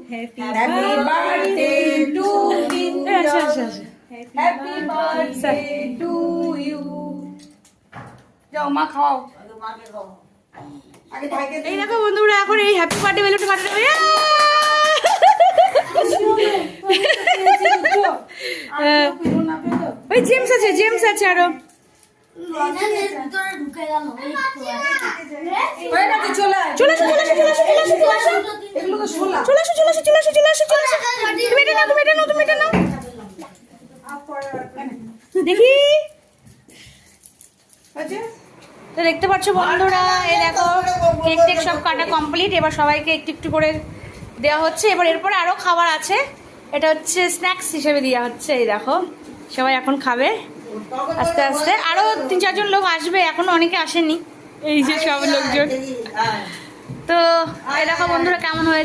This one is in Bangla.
Happy birthday to Kinjal. Happy birthday to you. যাও মা খাও। এই দেখো বন্ধুরা এখন এই হ্যাপি বার্থডে বেলুনটা ফাটানো। ওই জেমস আছে আরো। চলে দেখি তো দেখতে পাচ্ছ বন্ধুরা, এই দেখো কেক টেক সব কাটা কমপ্লিট। এবার সবাইকে একটু একটু করে দেওয়া হচ্ছে। এবার এরপরে আরো খাবার আছে, এটা হচ্ছে স্ন্যাক্স হিসেবে দেওয়া হচ্ছে। এই দেখো সবাই এখন খাবে আস্তে আস্তে। আরো 3-4 জন লোক আসবে, এখনো অনেকে আসেনি, এই যে সব লোকজন। তো এই দেখো বন্ধুরা কেমন হয়েছে।